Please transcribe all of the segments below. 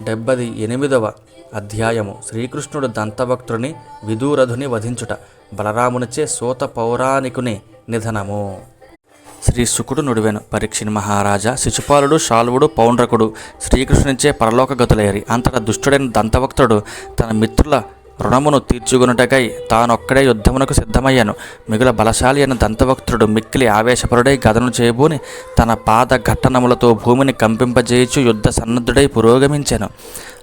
78వ అధ్యాయము. శ్రీకృష్ణుడు దంతభక్తుని విదూరధుని వధించుట. బలరామునిచే సూత పౌరాణికుని నిధనము. శ్రీ శుకుడు నుడివెను. పరీక్షిణి మహారాజా, శిశుపాలుడు, శాల్వుడు, పౌండ్రకుడు శ్రీకృష్ణునిచే పరలోకగతులయ్యారు. అంతటా దుష్టుడైన దంతభక్తుడు తన మిత్రుల రుణమును తీర్చుగునుటకై తానొక్కడే యుద్ధమునకు సిద్ధమయ్యాను. మిగుల బలశాలి అయిన దంతభక్తుడు మిక్కిలి ఆవేశపరుడై గదను చేయబూని తన పాద ఘట్టనములతో భూమిని కంపింపజేయుచు యుద్ధ సన్నద్ధుడై పురోగమించెను.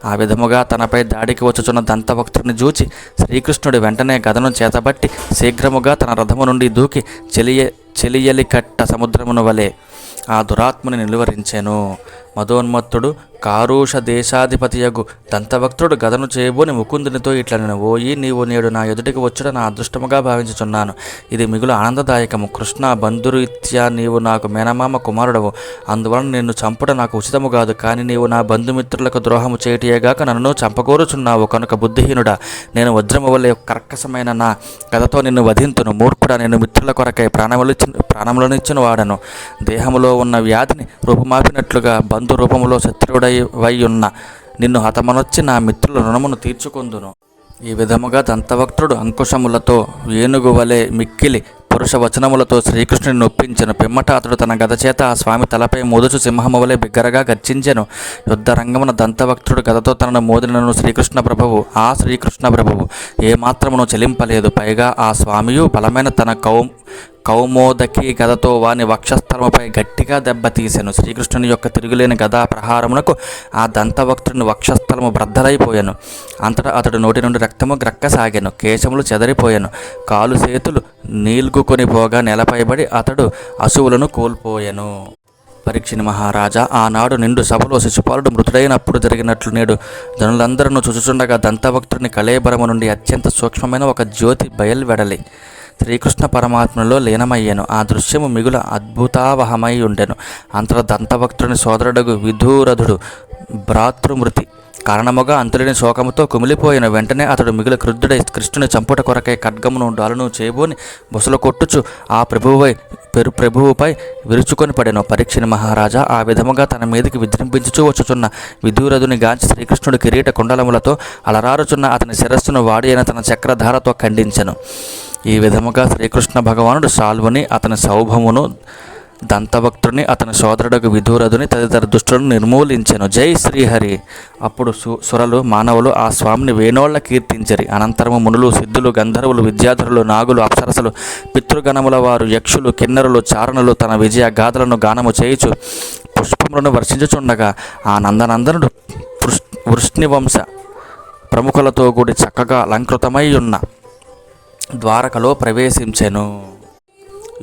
ఆ విధముగా తనపై దాడికి వచ్చుచున్న దంతభక్తుడిని చూచి శ్రీకృష్ణుడు వెంటనే గదను చేతబట్టి శీఘ్రముగా తన రథము నుండి దూకి చెలియలికట్ట సముద్రమును వలె ఆ దురాత్ముని నిలువరించెను. మదోన్మత్తుడు కారూష దేశాధిపతియగు దంతభక్తుడు గదను చేయబోని ముకుందునితో ఇట్లనెను. ఓయి, నీవు నేడు నా ఎదుటికి వచ్చుట నా అదృష్టముగా భావించుచున్నాను. ఇది మిగులు ఆనందదాయకము. కృష్ణ బంధురీత్యా నీవు నాకు మేనమామ కుమారుడవు. అందువలన నిన్ను చంపుట నాకు ఉచితము కాదు. కానీ నీవు నా బంధుమిత్రులకు ద్రోహము చేయటియేగాక నన్ను చంపకోరుచున్నావు. కనుక బుద్ధిహీనుడా, నేను వజ్రము వలె కర్కశమైన నా గదతో నిన్ను వధింతును. మూర్ఖుడా, నేను మిత్రుల కొరకై ప్రాణములనిచ్చిన వాడను. దేహములో ఉన్న వ్యాధిని రూపుమాపినట్లుగా బంధు రూపములో శత్రువుడై ఉన్న నిన్ను హతమనొచ్చి నా మిత్రుల రుణమును తీర్చుకొందును. ఈ విధముగా దంతభక్తుడు అంకుశములతో ఏనుగు వలె మిక్కిలి పురుష వచనములతో శ్రీకృష్ణుని నొప్పించెను. పిమ్మట అతడు తన గద చేత ఆ స్వామి తలపై మోదుచు సింహము వలె బిగ్గరగా గర్జించెను. యుద్ధ రంగమున దంతభక్తుడు గదతో తనను మోదినను శ్రీకృష్ణ ప్రభువు ఏమాత్రమును చెలింపలేదు. పైగా ఆ స్వామియు బలమైన తన కౌమోదకి గదతో వాని వక్షస్థలముపై గట్టిగా దెబ్బతీసెను. శ్రీకృష్ణుని యొక్క తిరుగులేని గదా ప్రహారమునకు ఆ దంతభక్తుని వక్షస్థలము బ్రద్దలైపోయాను. అంతటా అతడు నోటి నుండి రక్తము గ్రక్కసాగాను. కేశములు చెదరిపోయాను. కాలు చేతులు నీల్గుకొని పోగా నేలపైబడి అతడు అసువులను కోల్పోయాను. పరీక్షిణి మహారాజా, ఆనాడు నిండు సభలో శిశుపాలుడు మృతుడైనప్పుడు జరిగినట్లు నేడు జనులందరూ చూచుచుండగా దంతభక్తుడిని కళేబరము నుండి అత్యంత సూక్ష్మమైన ఒక జ్యోతి బయల్వెడలి శ్రీకృష్ణ పరమాత్మలో లీనమయ్యాను. ఆ దృశ్యము మిగుల అద్భుతావహమై ఉండెను. అంతలో దంతభక్తుని సోదరుడగు విదూరధుడు భ్రాతృమృతి కారణముగా అంతులేని శోకముతో కుమిలిపోయిన. వెంటనే అతడు మిగుల క్రుద్ధుడై కృష్ణుని చంపుట కొరకై ఖడ్గమును డాలును చేయబోని బుసలు కొట్టుచు ఆ ప్రభువుపై విరుచుకొని పడెను. పరీక్షిణి మహారాజా ఆ విధముగా తన మీదకి విజృంభించుచూ వచ్చుచున్న విదూరధుని గాంచి శ్రీకృష్ణుడు కిరీట కుండలములతో అలరారుచున్న అతని శిరస్సును వాడి అయిన తన చక్రధారతో ఖండించెను. ఈ విధముగా శ్రీకృష్ణ భగవానుడు శాల్వుని, అతని సౌభమును, దంతభక్తుడిని, అతని సోదరుడకు విదూరధుని తదితర దుష్టులను నిర్మూలించెను. జై శ్రీహరి. అప్పుడు సురలు, మానవులు ఆ స్వామిని వేణోళ్ల కీర్తించరి. అనంతరము మునులు, సిద్ధులు, గంధర్వులు, విద్యాధరులు, నాగులు, అప్సరసలు, పితృగణముల వారు, యక్షులు, కిన్నరులు, చారణులు తన విజయ గాథలను గానము చేయుచు పుష్పములను వర్షించుచుండగా ఆ నందనందనుడు వృష్ణివంశ ప్రముఖులతో కూడి చక్కగా అలంకృతమై ఉన్న ద్వారకలో ప్రవేశించెను.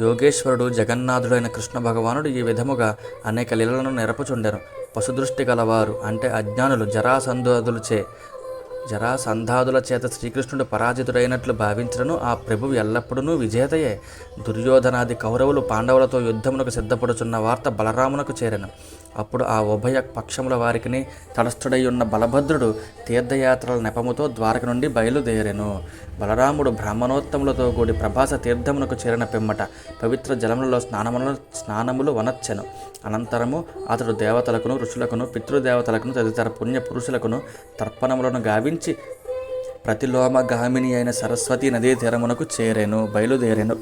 యోగేశ్వరుడు జగన్నాథుడైన కృష్ణ భగవానుడు ఈ విధముగా అనేక లీలలను నెరపుచుండెను. పశుదృష్టి గలవారు అంటే అజ్ఞానులు జరాసంధాదుల చేత శ్రీకృష్ణుడు పరాజితుడైనట్లు భావించడను ఆ ప్రభువు ఎల్లప్పుడూ విజేతయే. దుర్యోధనాది కౌరవులు పాండవులతో యుద్ధమునకు సిద్ధపడుచున్న వార్త బలరామునకు చేరెను. అప్పుడు ఆ ఉభయ పక్షముల వారికిని తటస్థుడై ఉన్న బలభద్రుడు తీర్థయాత్రల నెపముతో ద్వారక నుండి బయలుదేరెను. బలరాముడు బ్రాహ్మణోత్తములతో కూడి ప్రభాస తీర్థమునకు చేరిన పిమ్మట పవిత్ర జలములలో స్నానములు వనర్చెను. అనంతరము అతడు దేవతలకును, ఋషులకును, పితృదేవతలకును తదితర పుణ్య పురుషులకును తర్పణములను గావించి ప్రతిలోమగామిని అయిన సరస్వతీ నదీ తీరమునకు బయలుదేరెను.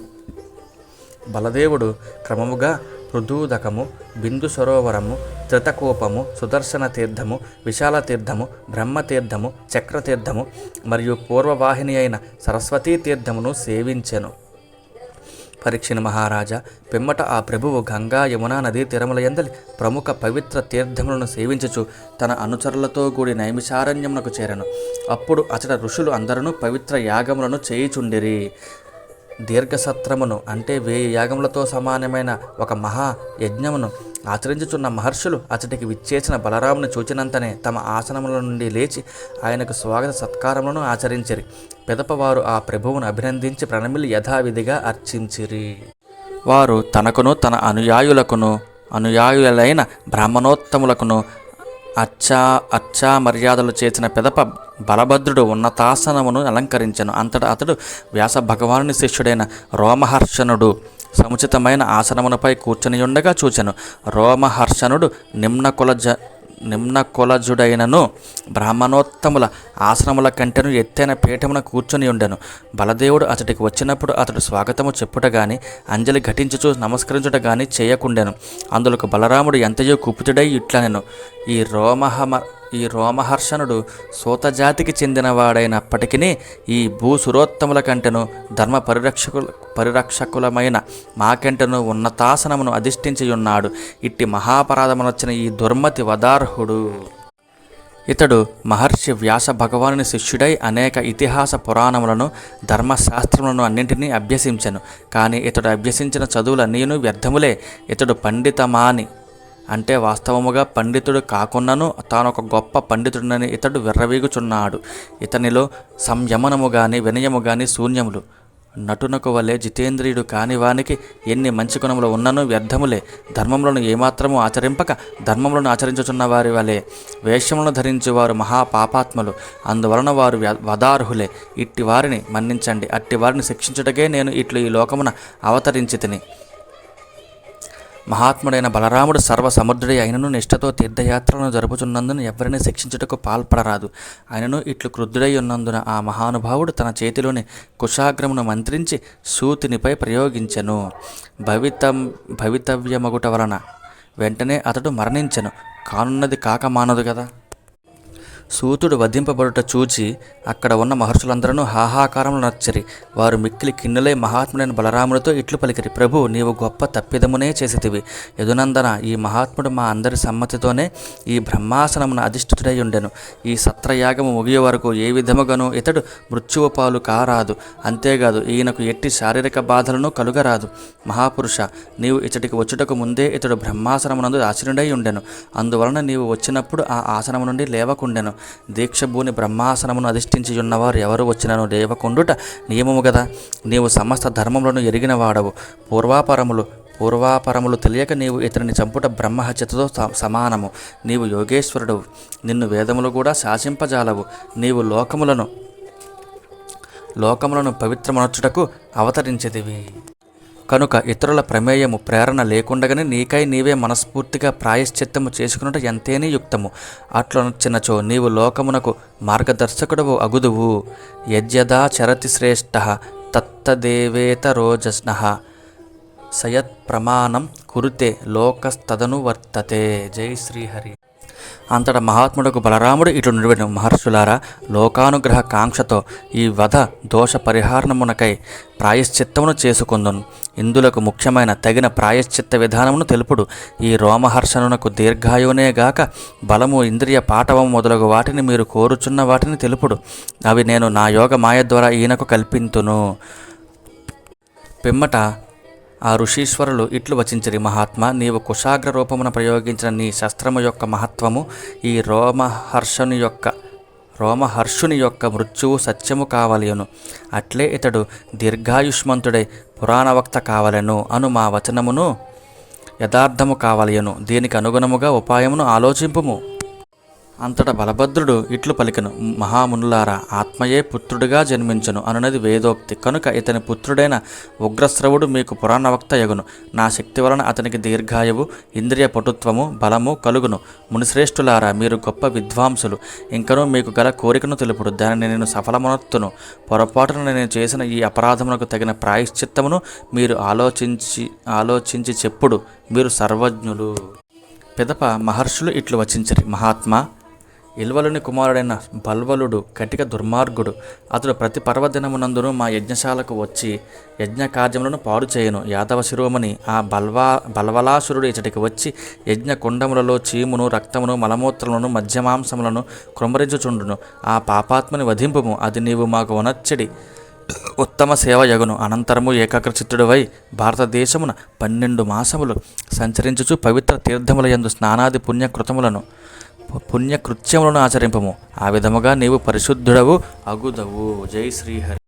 బలదేవుడు క్రమముగా పృథూదకము, బిందు సరోవరము, త్రితకోపము, సుదర్శన తీర్థము, విశాల తీర్థము, బ్రహ్మతీర్థము, చక్రతీర్థము మరియు పూర్వవాహిని అయిన సరస్వతీ తీర్థమును సేవించెను. పరీక్షిణి మహారాజా, పిమ్మట ఆ ప్రభువు గంగా, యమునా నదీ తీరములయందలి ప్రముఖ పవిత్ర తీర్థములను సేవించుచు తన అనుచరులతో కూడి నైమిషారణ్యమునకు చేరెను. అప్పుడు అచట ఋషులు అందరూ పవిత్ర యాగములను చేయుచుండిరి. దీర్ఘసత్రమును అంటే 1000 యాగములతో సమానమైన ఒక మహాయజ్ఞమును ఆచరించుచున్న మహర్షులు అతడికి విచ్చేసిన బలరాముని చూచినంతనే తమ ఆసనముల నుండి లేచి ఆయనకు స్వాగత సత్కారములను ఆచరించిరి. పిదప వారు ఆ ప్రభువును అభినందించి ప్రణమిలి యథావిధిగా అర్చించిరి. వారు తనకును తన అనుయాయులైన బ్రాహ్మణోత్తములకును అర్చా మర్యాదలు చేసిన పిదప బలభద్రుడు ఉన్నతాసనమును అలంకరించెను. అంతటా అతడు వ్యాస భగవానుని శిష్యుడైన రోమహర్షణుడు సముచితమైన ఆసనమునపై కూర్చొని ఉండగా చూచెను. రోమహర్షణుడు నిమ్న కులజుడైనను బ్రాహ్మణోత్తముల ఆశ్రముల కంటెను ఎత్తైన పీఠమున కూర్చొని ఉండెను. బలదేవుడు అతడికి వచ్చినప్పుడు అతడు స్వాగతము చెప్పుట గాని అంజలి ఘటించుచు నమస్కరించుట గాని చేయకుండెను. అందులకు బలరాముడు ఎంతయో కుపితుడై ఇట్లనెను, ఈ రోమహర్షణుడు సూతజాతికి చెందినవాడైనప్పటికీ ఈ భూసురోత్తముల కంటెను ధర్మ పరిరక్షకులమైన మాకంటెను ఉన్నతాసనమును అధిష్ఠించి ఉన్నాడు. ఇట్టి మహాపరాధమునొచ్చిన ఈ దుర్మతి వదార్హుడు. ఇతడు మహర్షి వ్యాస భగవానుని శిష్యుడై అనేక ఇతిహాస పురాణములను ధర్మశాస్త్రములను అన్నింటినీ అభ్యసించెను. కానీ ఇతడు అభ్యసించిన చదువులన్నీను వ్యర్థములే. ఇతడు పండితమాని అంటే వాస్తవముగా పండితుడు కాకున్నను తానొక గొప్ప పండితుడినని ఇతడు విర్రవీగుచున్నాడు. ఇతనిలో సంయమనము గాని వినయము గాని శూన్యములు. నటునకు వలె జితేంద్రియుడు కాని వానికి ఎన్ని మంచి గుణములు ఉన్ననూ వ్యర్థములే. ధర్మములను ఏమాత్రము ఆచరింపక ధర్మములను ఆచరించుచున్న వారి వలె వేషములను ధరించువారు మహాపాపాత్ములు. అందువలన వారు వదార్హులే. ఇట్టి వారిని మన్నించండి. అట్టి వారిని శిక్షించుటకే నేను ఇట్లు ఈ లోకమున అవతరించి తిని. మహాత్ముడైన బలరాముడు సర్వసముద్రుడై అయినను నిష్ఠతో తీర్థయాత్రలను జరుపుచున్నందున ఎవరిని శిక్షించుటకు పాల్పడరాదు. ఆయనను ఇట్లు క్రుద్ధుడై ఉన్నందున ఆ మహానుభావుడు తన చేతిలోని కుశాగ్రమును మంత్రించి సూతినిపై ప్రయోగించెను. భవితవ్యమగుట వలన వెంటనే అతడు మరణించెను. కానున్నది కాక మానదు కదా. సూతుడు వధింపబడుట చూచి అక్కడ ఉన్న మహర్షులందరూ హాహాకారములు నచ్చరి. వారు మిక్కిలి కిన్నులై మహాత్ముడైన బలరాముడితో ఇట్లు పలికిరి, ప్రభు, నీవు గొప్ప తప్పిదమునే చేసితివి. యదునందన, ఈ మహాత్ముడు మా అందరి సమ్మతితోనే ఈ బ్రహ్మాసనమున అధిష్ఠితుడై ఉండెను. ఈ సత్రయాగము ముగియ వరకు ఏ విధముగాను ఇతడు మృత్యువు పాలు కారాదు. అంతేకాదు ఈయనకు ఎట్టి శారీరక బాధలను కలుగరాదు. మహాపురుష, నీవు ఇతడికి వచ్చుటకు ముందే ఇతడు బ్రహ్మాసనమునందు ఆసీనుడై ఉండెను. అందువలన నీవు వచ్చినప్పుడు ఆ ఆసనము నుండి లేవకుండెను. దీక్షభూని బ్రహ్మాసనమును అధిష్ఠించి ఉన్నవారు ఎవరు వచ్చినను లేవకుండుట నియమము గదా. నీవు సమస్త ధర్మములను ఎరిగిన వాడవు. పూర్వాపరములు తెలియక నీవు ఇతనిని చంపుట బ్రహ్మహత్యతో సమానము. నీవు యోగేశ్వరుడవు. నిన్ను వేదములు కూడా శాసింపజాలవు. నీవు లోకములను పవిత్రమనర్చుటకు అవతరించెదివి. కనుక ఇతరుల ప్రమేయము ప్రేరణ లేకుండగానే నీకై నీవే మనస్ఫూర్తిగా ప్రాయశ్చిత్తము చేసుకున్నట ఎంతేనీ యుక్తము. అట్లనొచ్చినచో నీవు లోకమునకు మార్గదర్శకుడవు అగుదువు. యజ్యదా చరతి శ్రేష్ఠ తత్తదేవేతరోజస్నః సయత్ ప్రమాణం కురుతే లోకస్తదను వర్తతే. జై శ్రీహరి. అంతట మహాత్ముడుకు బలరాముడు ఇట్లు నిడివెను, మహర్షులారా, లోకానుగ్రహ కాంక్షతో ఈ వధ దోష పరిహారణమునకై ప్రాయశ్చిత్తమును చేసుకుందును. ఇందులకు ముఖ్యమైన తగిన ప్రాయశ్చిత్త విధానమును తెలుపుడు. ఈ రోమహర్షణునకు దీర్ఘాయువునేగాక బలము, ఇంద్రియ పాటవము మొదలగు వాటిని మీరు కోరుచున్న వాటిని తెలుపుడు. అవి నేను నా యోగ మాయ ద్వారా ఈయనకు కల్పింతును. పిమ్మట ఆ ఋషీశ్వరులు ఇట్లు వచించిరి, మహాత్మా, నీవు కుశాగ్ర రూపమున ప్రయోగించిన నీ శస్త్రము యొక్క మహత్వము ఈ రోమహర్షుని యొక్క మృత్యువు సత్యము కావలెను. అట్లే ఇతడు దీర్ఘాయుష్మంతుడై పురాణవక్త కావలెను అను మా వచనమును యథార్థము కావలెను. దీనికి అనుగుణముగా ఉపాయమును ఆలోచింపుము. అంతటా బలభద్రుడు ఇట్లు పలికెను, మహామునులారా, ఆత్మయే పుత్రుడిగా జన్మించును అనున్నది వేదోక్తి. కనుక ఇతని పుత్రుడైన ఉగ్రశ్రవుడు మీకు పురాణవక్త యగును. నా శక్తి వలన అతనికి దీర్ఘాయువు, ఇంద్రియ పటుత్వము, బలము కలుగును. మునిశ్రేష్ఠులారా, మీరు గొప్ప విద్వాంసులు. ఇంకనూ మీకు గల కోరికను తెలుపుడు. దానిని నేను సఫలమనొత్తును. పొరపాటున నేను చేసిన ఈ అపరాధమునకు తగిన ప్రాయశ్చిత్తమును మీరు ఆలోచించి చెప్పుడు. మీరు సర్వజ్ఞులు. పిదప మహర్షులు ఇట్లు వచించిరి, మహాత్మా, ఇల్వలుని కుమారుడైన బల్వలుడు కటిక దుర్మార్గుడు. అతడు ప్రతి పర్వదినమునందును మా యజ్ఞశాలకు వచ్చి యజ్ఞ కార్యములను పాడు చేయను. యాదవ శిరోమణి ఆ బల్వలాసురుడు ఇతడికి వచ్చి యజ్ఞ కుండములలో చీమును, రక్తమును, మలమూత్రములను, మధ్యమాంసములను కృంభరించుచుండును. ఆ పాపాత్మని వధింపుము. అది నీవు మాకు వనచ్చడి ఉత్తమ సేవ యగును. అనంతరము ఏకాగ్రచిత్తుడివై భారతదేశమున 12 మాసములు సంచరించుచు పవిత్ర తీర్థముల యందు స్నానాది పుణ్యకృత్యములను ఆచరింపము. ఆ విధముగా నీవు పరిశుద్ధుడవు అగుదవు. జై శ్రీహరి.